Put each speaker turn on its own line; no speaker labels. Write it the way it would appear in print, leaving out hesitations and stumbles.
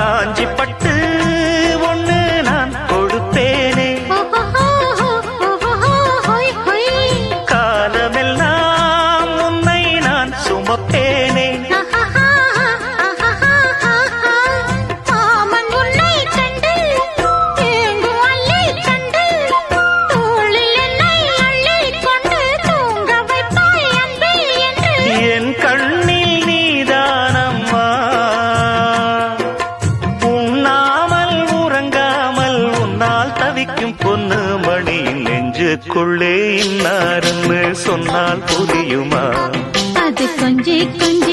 காஞ்சி பட்டு ஒண்ணு நான் கொடுப்பேனே, காலமெல்லாம் உன்னை நான் சுமப்பேனே. என் கண்ணில் நீதானம்மா, உண்ணாமல் உறங்காமல் உன்னால் தவிக்கும் பொண்ணு மணியின் நெஞ்சுக்குள்ளே இன்னாருன்னு சொன்னால் புரியுமா?
அது கொஞ்சி கொஞ்சி